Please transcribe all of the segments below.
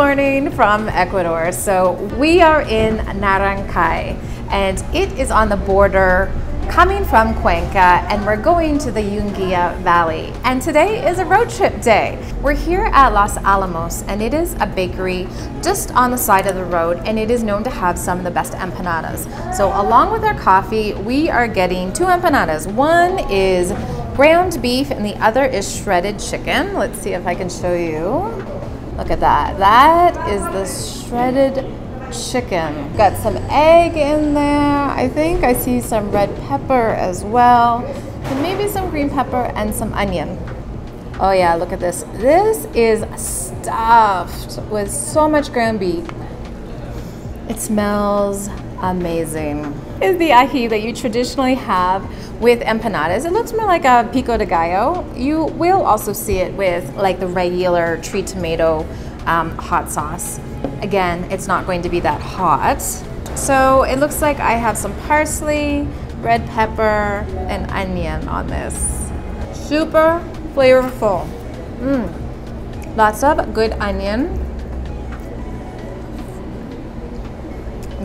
morning from Ecuador. So we are in Naranjal and it is on the border coming from Cuenca, and we're going to the Yunguilla Valley. And today is a road trip day. We're here at Los Alamos, and it is a bakery just on the side of the road, and it is known to have some of the best empanadas. So along with our coffee, we are getting two empanadas. One is ground beef and the other is shredded chicken. Let's see if I can show you. Look at that. That is the shredded chicken. Got some egg in there. I think I see some red pepper as well, and maybe some green pepper and some onion. Oh yeah, look at this. This is stuffed with so much ground beef. It smells amazing. Is the ají that you traditionally have with empanadas. It looks more like a pico de gallo. You will also see it with like the regular tree tomato hot sauce. Again, it's not going to be that hot. So it looks like I have some parsley, red pepper, and onion on this. Super flavorful. Lots of good onion.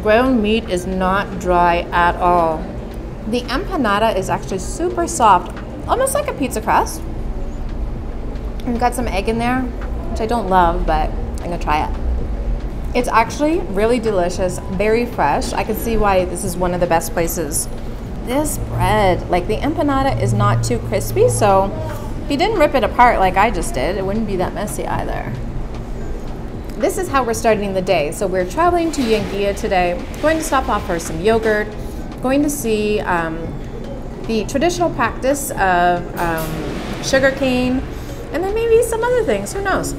Ground meat is not dry at all. The empanada is actually super soft, almost like a pizza crust. We've got some egg in there, which I don't love, but I'm gonna try it. It's actually really delicious, very fresh. I can see why this is one of the best places. This bread, like the empanada is not too crispy, so if you didn't rip it apart like I just did, it wouldn't be that messy either. This is how we're starting the day. So we're traveling to Yunguilla today, going to stop off for some yogurt, going to see the traditional practice of sugarcane, and then maybe some other things, who knows?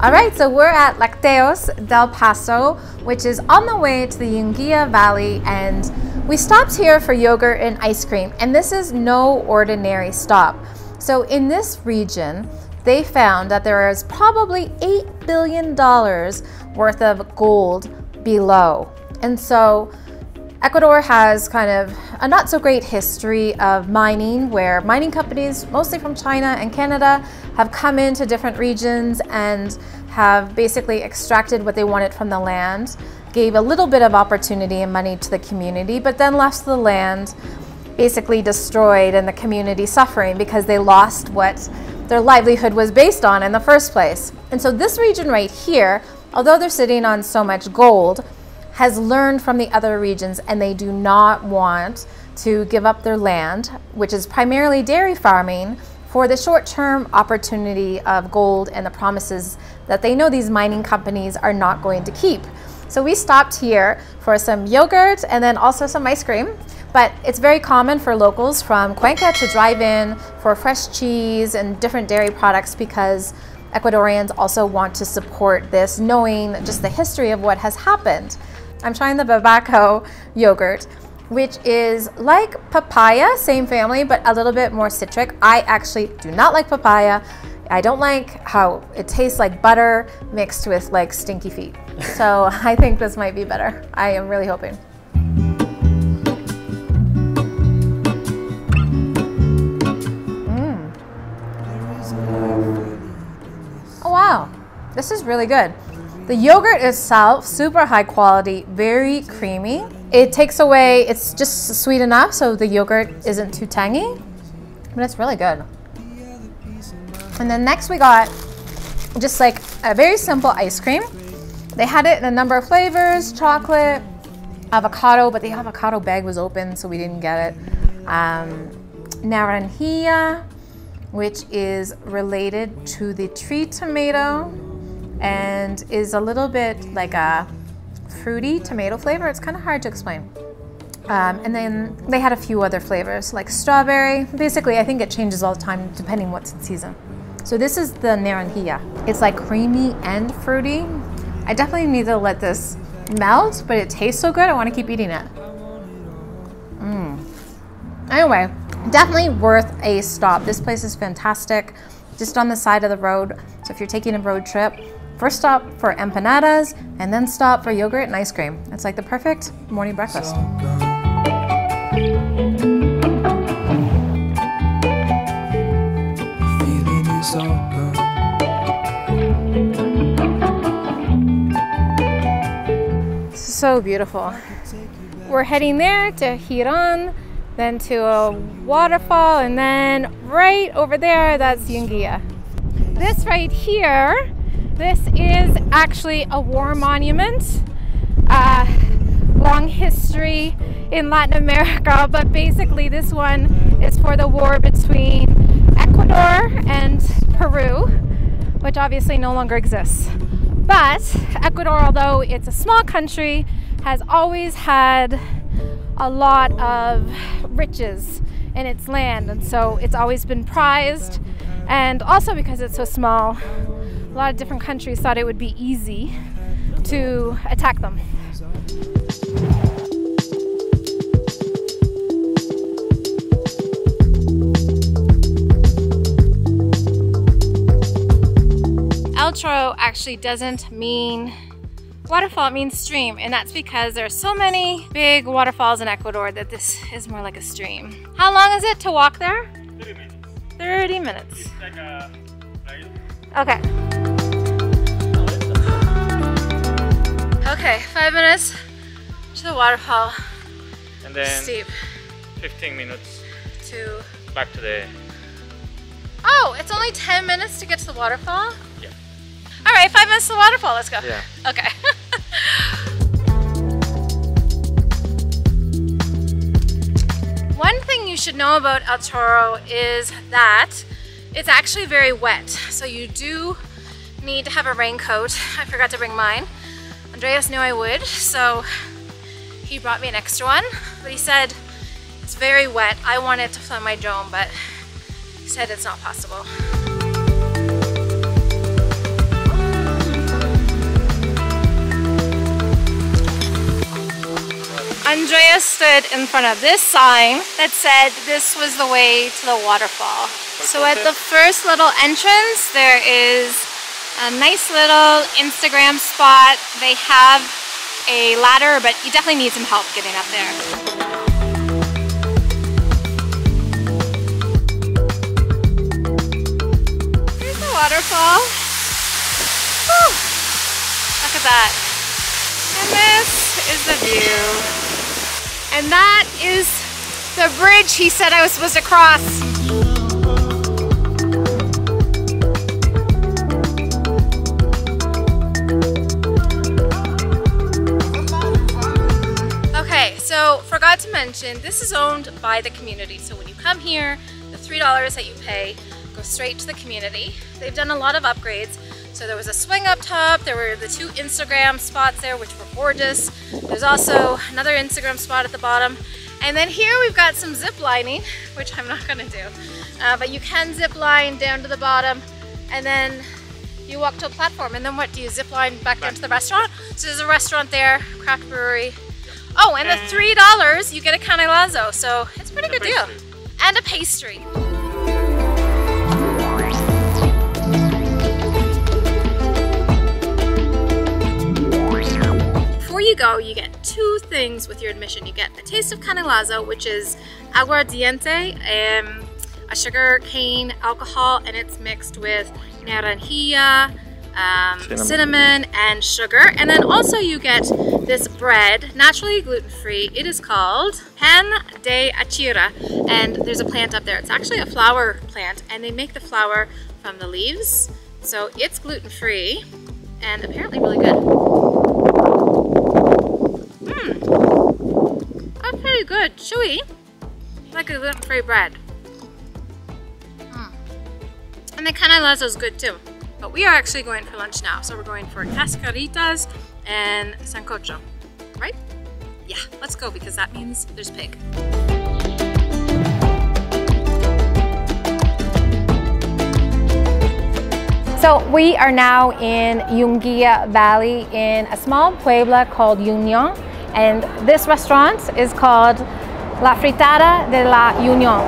All right, so we're at Lacteos El Paso, which is on the way to the Yunguilla Valley, and we stopped here for yogurt and ice cream, and this is no ordinary stop. So in this region, they found that there is probably $8 billion worth of gold below. And so Ecuador has kind of a not so great history of mining, where mining companies, mostly from China and Canada, have come into different regions and have basically extracted what they wanted from the land, gave a little bit of opportunity and money to the community, but then left the land basically destroyed and the community suffering because they lost what their livelihood was based on in the first place. And so this region right here, although they're sitting on so much gold, has learned from the other regions, and they do not want to give up their land, which is primarily dairy farming, for the short-term opportunity of gold and the promises that they know these mining companies are not going to keep. So we stopped here for some yogurt and then also some ice cream. But it's very common for locals from Cuenca to drive in for fresh cheese and different dairy products, because Ecuadorians also want to support this, knowing just the history of what has happened. I'm trying the babaco yogurt, which is like papaya, same family, but a little bit more citric. I actually do not like papaya. I don't like how it tastes like butter mixed with like stinky feet. So I think this might be better. I am really hoping. Oh wow, this is really good. The yogurt itself, super high quality, very creamy. It takes away, it's just sweet enough so the yogurt isn't too tangy, but it's really good. And then next we got just like a very simple ice cream. They had it in a number of flavors, chocolate, avocado, but the avocado bag was open, so we didn't get it. Naranjal, which is related to the tree tomato and is a little bit like a fruity tomato flavor. It's kind of hard to explain. And then they had a few other flavors like strawberry. Basically, I think it changes all the time depending what's in season. So this is the naranjal. It's like creamy and fruity. I definitely need to let this melt, but it tastes so good, I want to keep eating it. Anyway, definitely worth a stop. This place is fantastic, just on the side of the road. So if you're taking a road trip, first stop for empanadas and then stop for yogurt and ice cream. It's like the perfect morning breakfast. so beautiful. We're heading there to Hiran, then to a waterfall, and then right over there, that's Yunguilla. This right here, this is actually a war monument. Long history in Latin America, but basically this one is for the war between Ecuador and Peru, which obviously no longer exists. But Ecuador, although it's a small country, has always had a lot of riches in its land, and so it's always been prized. And also because it's so small, a lot of different countries thought it would be easy to attack them. El Chorro actually doesn't mean waterfall, it means stream, and that's because there are so many big waterfalls in Ecuador that this is more like a stream. How long is it to walk there? 30 minutes. 30 minutes. It's like a ride. Okay. Okay, 5 minutes to the waterfall. And then steep. 15 minutes to back to the... Oh, it's only 10 minutes to get to the waterfall? Yeah. All right, 5 minutes to the waterfall, let's go. Yeah. Okay. One thing you should know about El Chorro is that it's actually very wet. So you do need to have a raincoat. I forgot to bring mine. Andreas knew I would, so he brought me an extra one. But he said it's very wet. I wanted to film my drone, but he said it's not possible. Andreas stood in front of this sign that said this was the way to the waterfall. So at the first little entrance, there is a nice little Instagram spot. They have a ladder, but you definitely need some help getting up there. Here's the waterfall. Whew. Look at that. And this is the view. And that is the bridge he said I was supposed to cross. Okay, so forgot to mention, this is owned by the community. So when you come here, the $3 that you pay goes straight to the community. They've done a lot of upgrades. So there was a swing up top, there were the 2 Instagram spots there, which were gorgeous. There's also another Instagram spot at the bottom. And then here we've got some zip lining, which I'm not gonna do. But you can zip line down to the bottom, and then you walk to a platform. And then what, do you zip line back down to the restaurant? So there's a restaurant there, craft brewery. Oh, and the $3, you get a canelazo. So it's a pretty good deal. And a pastry. Before you go, you get 2 things with your admission. You get a taste of canelazo, which is aguardiente, a sugar cane alcohol, and it's mixed with naranjilla, cinnamon, and sugar. And then also you get this bread, naturally gluten-free. It is called pan de achira, and there's a plant up there. It's actually a flower plant, and they make the flour from the leaves. So it's gluten-free and apparently really good. That's pretty good. Chewy. Like a gluten-free bread. And the canelazo is good too. But we are actually going for lunch now. So we're going for Cascaritas and Sancocho. Right? Yeah, let's go because that means there's pig. So we are now in Yunguilla Valley in a small puebla called Union, and this restaurant is called La Fritada de la Union.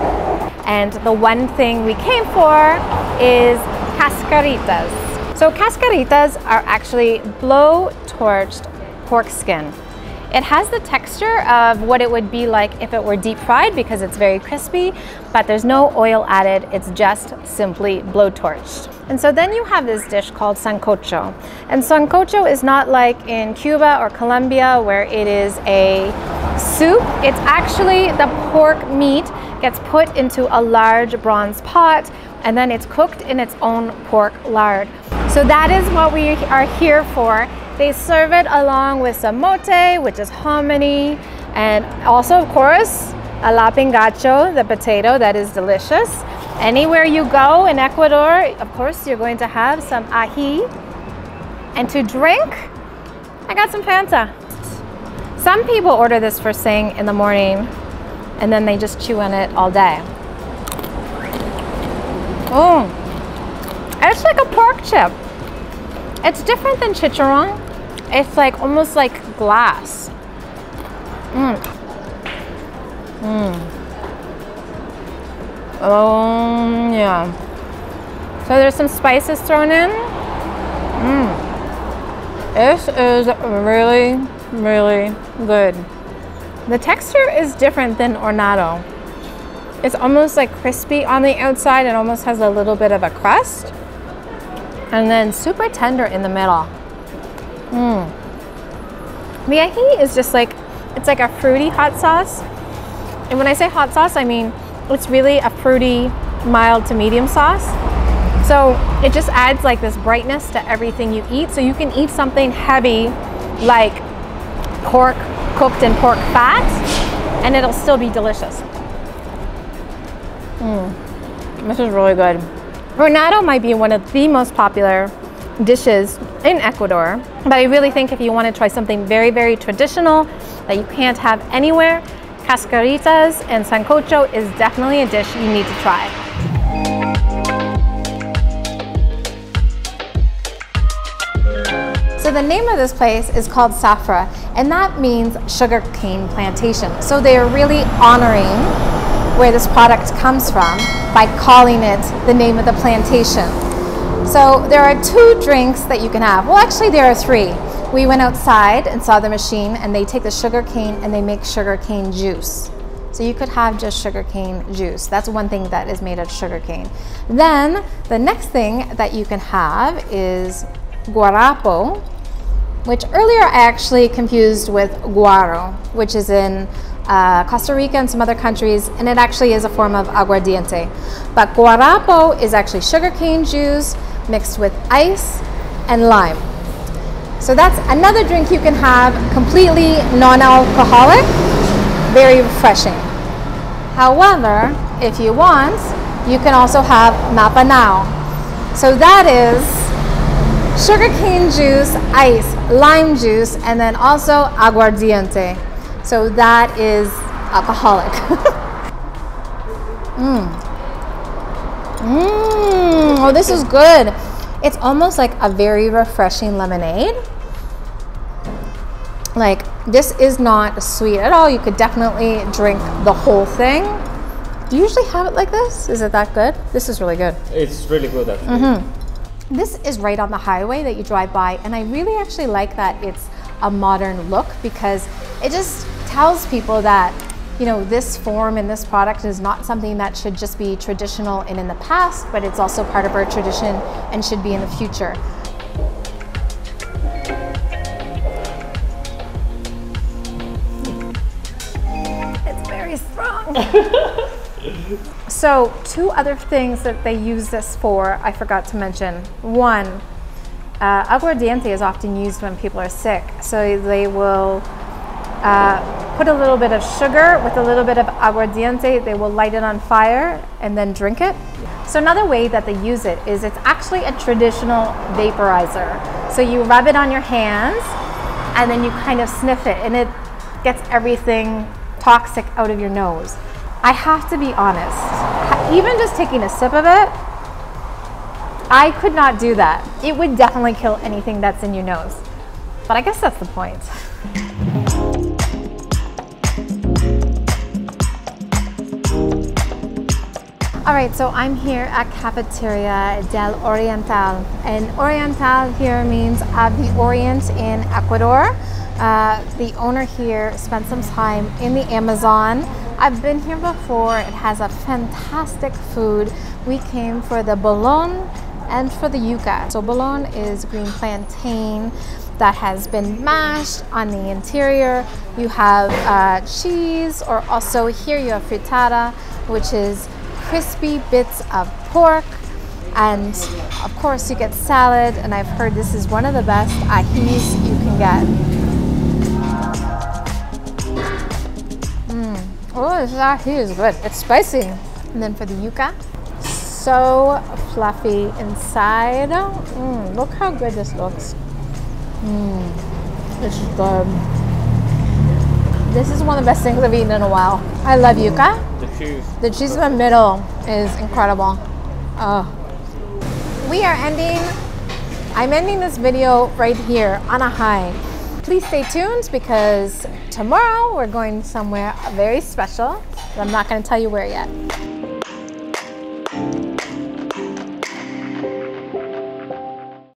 And the one thing we came for is Cascaritas. So Cascaritas are actually blow-torched pork skin. It has the texture of what it would be like if it were deep fried because it's very crispy, but there's no oil added. It's just simply blowtorched. And so then you have this dish called sancocho. And sancocho is not like in Cuba or Colombia where it is a soup. It's actually the pork meat gets put into a large bronze pot and then it's cooked in its own pork lard. So that is what we are here for. They serve it along with some mote, which is hominy, and also, of course, a lapingacho, the potato that is delicious. Anywhere you go in Ecuador, of course, you're going to have some ají. And to drink, I got some Fanta. Some people order this first thing in the morning, and then they just chew on it all day. Oh, it's like a pork chip. It's different than chicharron. It's like almost like glass. Oh yeah. So there's some spices thrown in. This is really, really good. The texture is different than hornado. It's almost like crispy on the outside. It almost has a little bit of a crust. And then super tender in the middle. The ají is just like, it's like a fruity hot sauce. And when I say hot sauce, I mean, it's really a fruity, mild to medium sauce. So it just adds like this brightness to everything you eat. So you can eat something heavy like pork cooked in pork fat and it'll still be delicious. This is really good. Hornado might be one of the most popular dishes in Ecuador, but I really think if you want to try something very, very traditional that you can't have anywhere, Cascaritas and Sancocho is definitely a dish you need to try. So the name of this place is called Safra, and that means sugarcane plantation. So they are really honoring where this product comes from by calling it the name of the plantation. So there are 2 drinks that you can have. Well, actually there are 3. We went outside and saw the machine and they take the sugar cane and they make sugar cane juice. So you could have just sugar cane juice. That's one thing that is made of sugar cane. Then the next thing that you can have is guarapo, which earlier I actually confused with guaro, which is in Costa Rica and some other countries, and it actually is a form of aguardiente. But guarapo is actually sugarcane juice mixed with ice and lime. So that's another drink you can have, completely non-alcoholic, very refreshing. However, if you want, you can also have Mapanagua. So that is sugarcane juice, ice, lime juice, and then also aguardiente. So that is alcoholic. Oh, this is good. It's almost like a very refreshing lemonade. Like, this is not sweet at all. You could definitely drink the whole thing. Do you usually have it like this? Is it that good? This is really good. It's really good actually. This is right on the highway that you drive by, and I really actually like that it's a modern look because it just tells people that, you know, this form and this product is not something that should just be traditional and in the past, but it's also part of our tradition and should be in the future. It's very strong. So 2 other things that they use this for, I forgot to mention. 1, aguardiente is often used when people are sick. So they will put a little bit of sugar with a little bit of aguardiente. They will light it on fire and then drink it. So another way that they use it is it's actually a traditional vaporizer. So you rub it on your hands and then you kind of sniff it and it gets everything toxic out of your nose. I have to be honest, even just taking a sip of it, I could not do that. It would definitely kill anything that's in your nose. But I guess that's the point. All right, so I'm here at Cafeteria del Oriental, and Oriental here means the Orient in Ecuador. The owner here spent some time in the Amazon. I've been here before. It has a fantastic food. We came for the bolon and for the yuca. So bolon is green plantain that has been mashed on the interior. You have cheese, or also here you have frittata, which is crispy bits of pork. And of course you get salad, and I've heard this is one of the best ajis you can get. Oh, this ají is good. It's spicy. And then for the yuca, so fluffy inside. Look how good this looks. This is good. This is one of the best things I've eaten in a while. I love yuca. The cheese in the middle is incredible. Oh. I'm ending this video right here on a high. Please stay tuned, because tomorrow we're going somewhere very special, but I'm not going to tell you where yet.